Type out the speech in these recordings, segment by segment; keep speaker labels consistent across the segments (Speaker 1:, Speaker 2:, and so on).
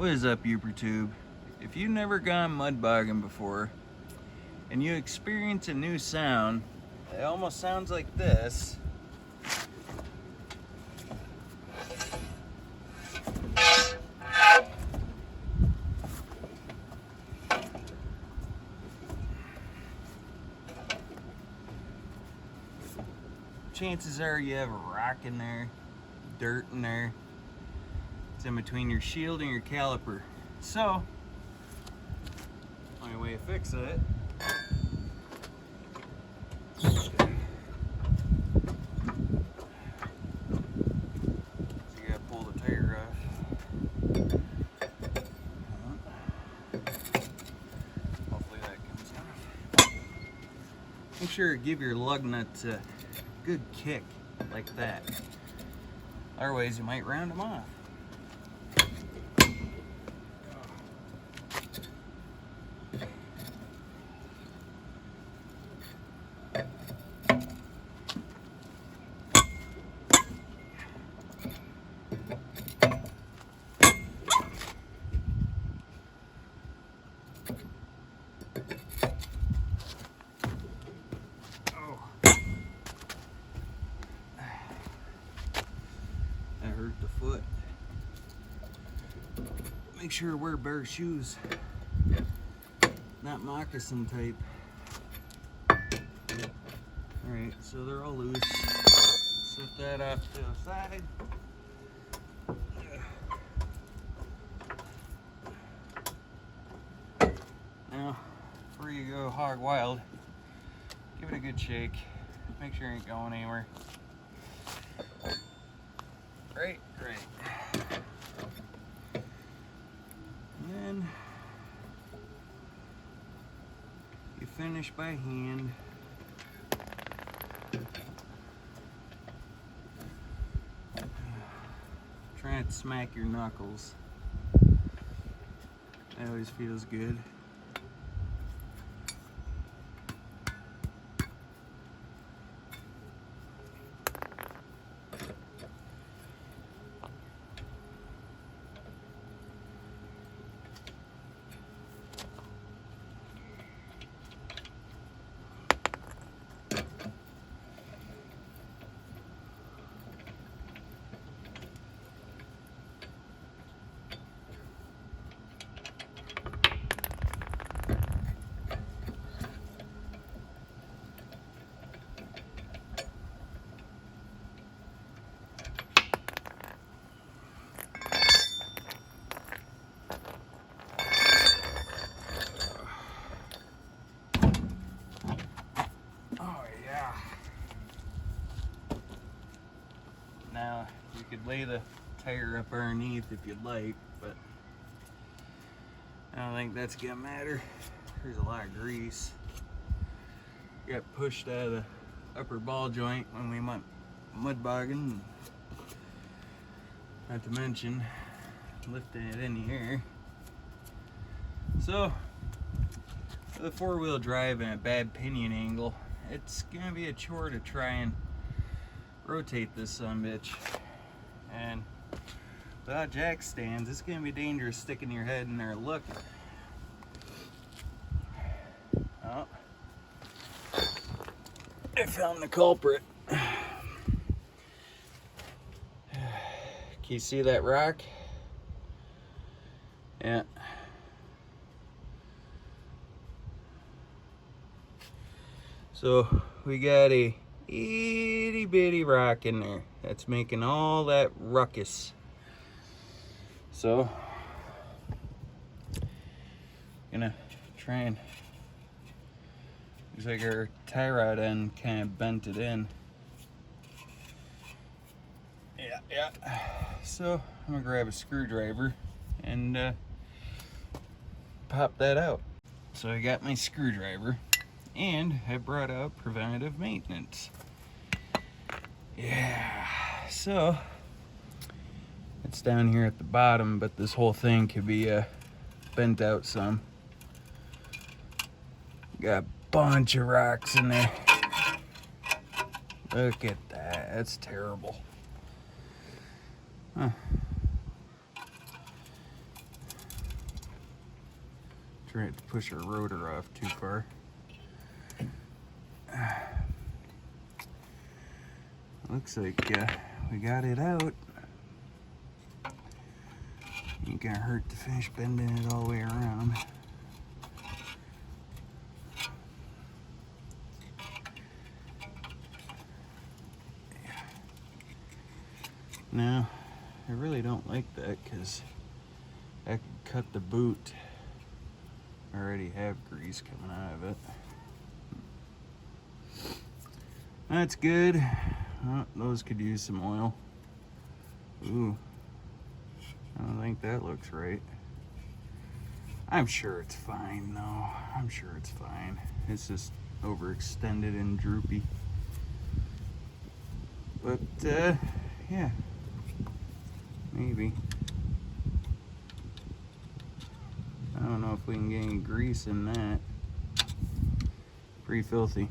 Speaker 1: What is up, YouTuber? If you've never gone mud bogging before and you experience a new sound, it almost sounds like this. Chances are you have a rock in there, dirt in there. It's in between your shield and your caliper. So, only way to fix it, so you gotta pull the tire off. Hopefully that comes off. Make sure to give your lug nuts a good kick like that. Otherwise you might round them off. Hurt the foot. Make sure to wear bare shoes, not moccasin type. Alright, so they're all loose. Set that off to the side. Now, before you go hog wild, give it a good shake. Make sure it ain't going anywhere. Right. And then you finish by hand. Try and smack your knuckles. That always feels good. Now, you could lay the tire up underneath if you'd like, but I don't think that's gonna matter. There's a lot of grease. Got pushed out of the upper ball joint when we went mud bogging. Not to mention lifting it in the air. So, with a four-wheel drive and a bad pinion angle, it's gonna be a chore to try and rotate this sumbitch, and without jack stands it's gonna be dangerous sticking your head in there looking. Oh, I found the culprit. Can you see that rock? Yeah. So we got a itty bitty rock in there that's making all that ruckus. So gonna try and, looks like our tie rod end kind of bent it in. Yeah. So I'm gonna grab a screwdriver and pop that out. So I got my screwdriver and I brought out preventative maintenance. Yeah, so it's down here at the bottom, but this whole thing could be bent out some. Got a bunch of rocks in there. Look at that, that's terrible. Huh. Trying to push our rotor off too far. Looks like we got it out. Ain't gonna hurt to finish bending it all the way around. Now, I really don't like that because I could cut the boot. I already have grease coming out of it. That's good. Oh, those could use some oil. Ooh, I don't think that looks right. I'm sure it's fine though. I'm sure it's fine. It's just overextended and droopy. But yeah, maybe. I don't know if we can get any grease in that. Pretty filthy.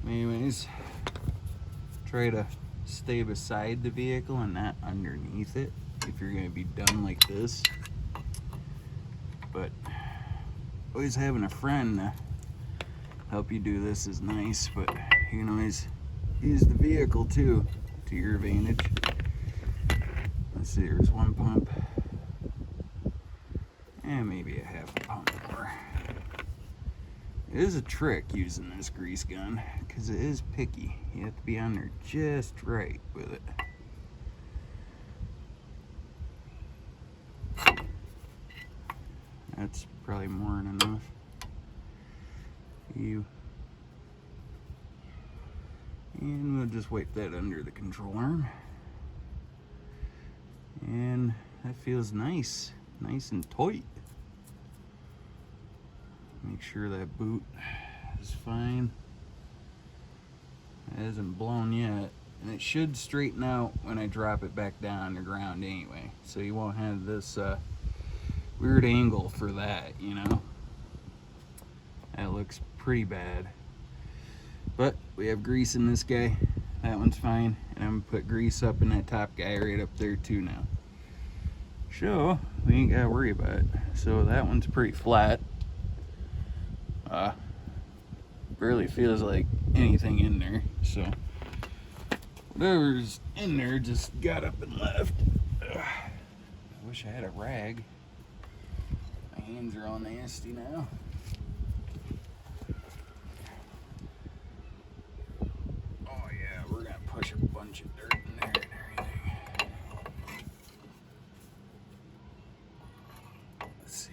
Speaker 1: Anyways, try to stay beside the vehicle and not underneath it if you're going to be done like this. But always having a friend to help you do this is nice, but you can always use the vehicle too to your advantage. Let's see, there's one pump and maybe a half a pump more. It is a trick using this grease gun because it is picky. You have to be on there just right with it. That's probably more than enough. And we'll just wipe that under the control arm. And that feels nice, nice and tight. Make sure that boot is fine. It hasn't blown yet. And it should straighten out when I drop it back down on the ground anyway. So you won't have this weird angle for that, you know. That looks pretty bad. But we have grease in this guy. That one's fine. And I'm gonna put grease up in that top guy right up there too now. So we ain't gotta worry about it. So that one's pretty flat. Barely feels like anything in there, so whatever's in there just got up and left. I wish I had a rag. My hands are all nasty now. Oh yeah, we're gonna push a bunch of dirt in there and everything. Let's see.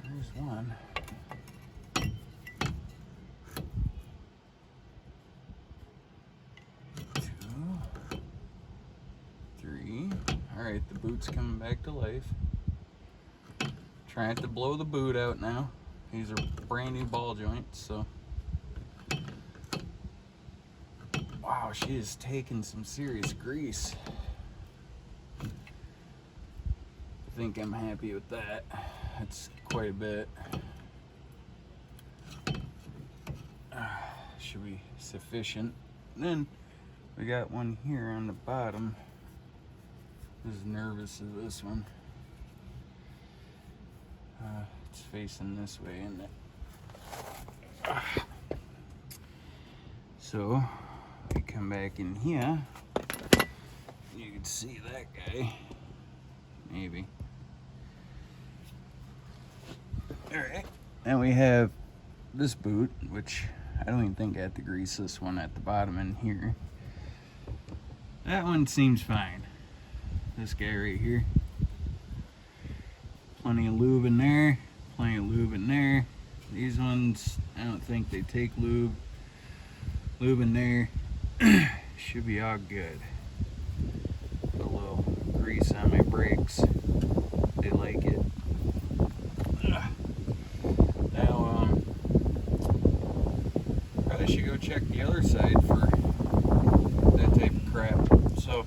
Speaker 1: There's one. 2, 3. Alright, the boot's coming back to life. Trying to blow the boot out now. These are brand new ball joints, so. Wow, she is taking some serious grease. I think I'm happy with that. That's quite a bit. Should be sufficient. And then we got one here on the bottom. I was nervous of this one. It's facing this way, isn't it? So we come back in here. You can see that guy. Maybe. Alright. And we have this boot, which I don't even think I had to grease this one at the bottom in here. That one seems fine. This guy right here. Plenty of lube in there. Plenty of lube in there. These ones, I don't think they take lube. Lube in there. Should be all good. Put a little grease on my brakes. They like it. Now, probably should go check the other side for that type of crap. So,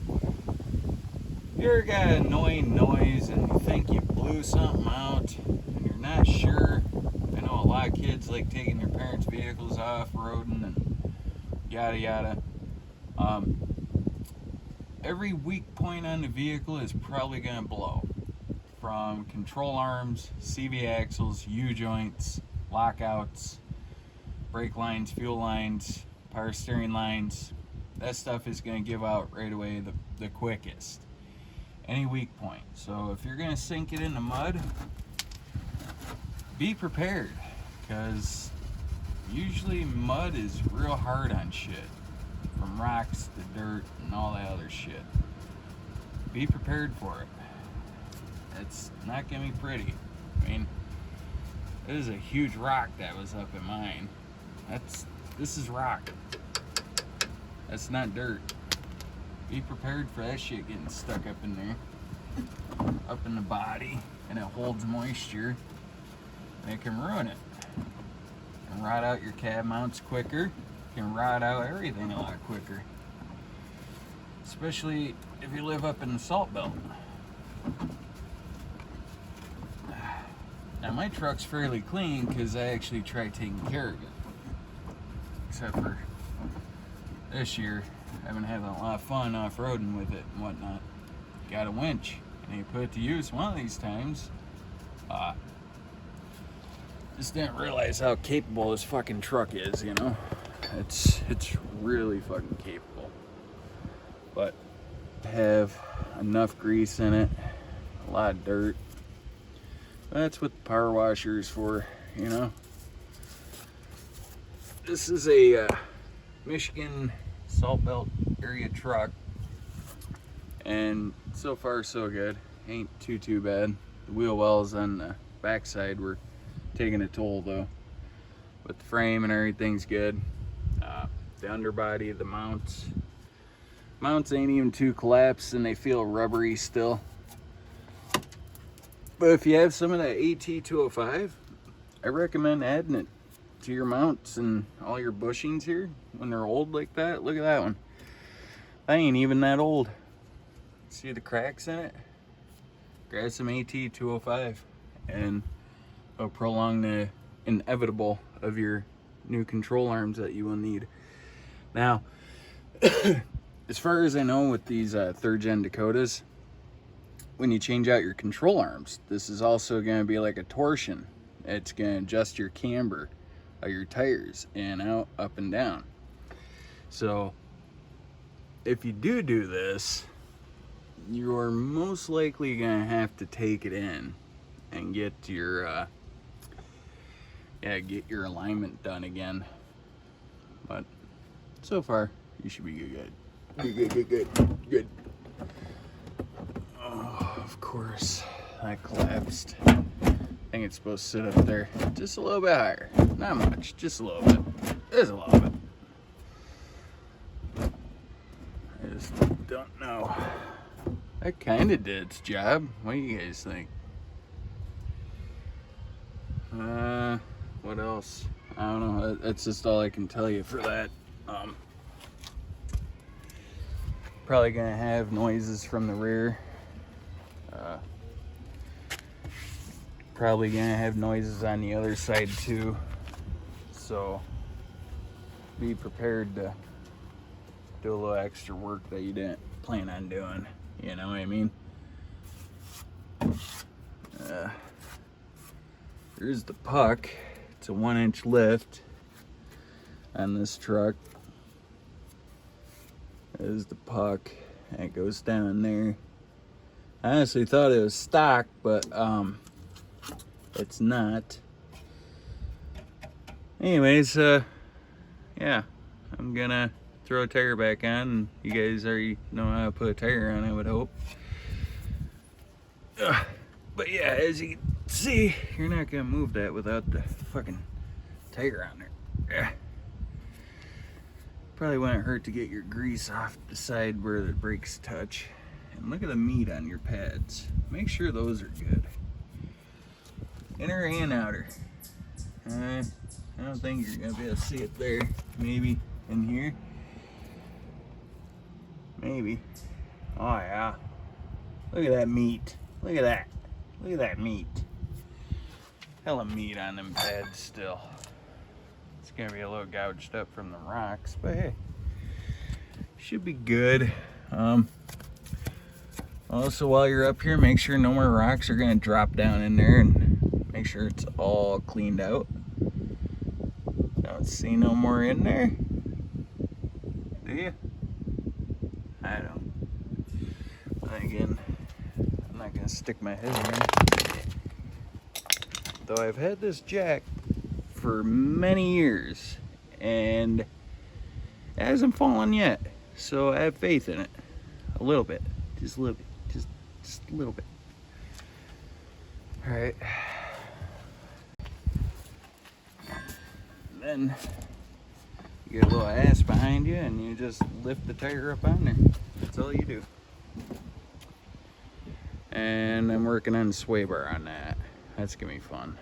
Speaker 1: if you ever got an annoying noise and you think you blew something out and you're not sure, I know a lot of kids like taking their parents' vehicles off-roading and yada yada. every weak point on the vehicle is probably going to blow. From control arms, CV axles, U-joints, lockouts, brake lines, fuel lines, power steering lines. That stuff is going to give out right away the quickest. Any weak point. So if you're going to sink it in the mud, be prepared, because usually mud is real hard on shit. From rocks to dirt and all that other shit. Be prepared for it. It's not gonna be pretty. I mean, it is a huge rock that was up in mine. This is rock. That's not dirt. Be prepared for that shit getting stuck up in there. Up in the body, and it holds moisture. And it can ruin it. It can rot out your cab mounts quicker. It can rot out everything a lot quicker. Especially if you live up in the salt belt. Now my truck's fairly clean because I actually try taking care of it. Except for this year, I've been having a lot of fun off-roading with it and whatnot. Got a winch, and you put it to use one of these times. Just didn't realize how capable this fucking truck is, you know? It's really fucking capable. But have enough grease in it, a lot of dirt. That's what the power washer is for, you know. This is a Michigan Salt Belt area truck, and so far so good. Ain't too bad. The wheel wells on the backside were taking a toll though, but the frame and everything's good. The underbody, the mounts ain't even too collapsed, and they feel rubbery still. But if you have some of that AT205, I recommend adding it to your mounts and all your bushings here when they're old like that. Look at that one. That ain't even that old. See the cracks in it? Grab some AT205 and it'll prolong the inevitable of your new control arms that you will need. Now, as far as I know with these 3rd gen Dakotas, when you change out your control arms, this is also going to be like a torsion. It's going to adjust your camber of your tires in, out, up, and down. So if you do this, you're most likely going to have to take it in and get your get your alignment done again. But so far you should be good. Oh, of course, that collapsed. I think it's supposed to sit up there just a little bit higher. Not much, just a little bit. Just a little bit. I just don't know. That kind of did its job. What do you guys think? What else? I don't know. That's just all I can tell you for that. Probably gonna have noises from the rear. Probably gonna have noises on the other side too. So be prepared to do a little extra work that you didn't plan on doing. You know what I mean? Here's the puck. It's a 1-inch lift on this truck. There's the puck. And it goes down there. I honestly thought it was stock, but it's not. Anyways, yeah, I'm gonna throw a tire back on, and you guys already know how to put a tire on, I would hope. But yeah, as you can see, you're not gonna move that without the fucking tire on there. Probably wouldn't hurt to get your grease off the side where the brakes touch. And look at the meat on your pads. Make sure those are good. Inner and outer. I don't think you're gonna be able to see it there. Maybe in here. Maybe. Oh yeah. Look at that meat. Look at that. Look at that meat. Hella meat on them pads still. It's gonna be a little gouged up from the rocks, but hey, should be good. Also, while you're up here, make sure no more rocks are gonna drop down in there, and make sure it's all cleaned out. Don't see no more in there, do you? I don't. But again, I'm not gonna stick my head in. Though I've had this jack for many years, and it hasn't fallen yet. So I have faith in it. A little bit. Just a little bit. Just a little bit. Alright. Then you get a little ass behind you and you just lift the tire up on there. That's all you do. And I'm working on the sway bar on that. That's gonna be fun.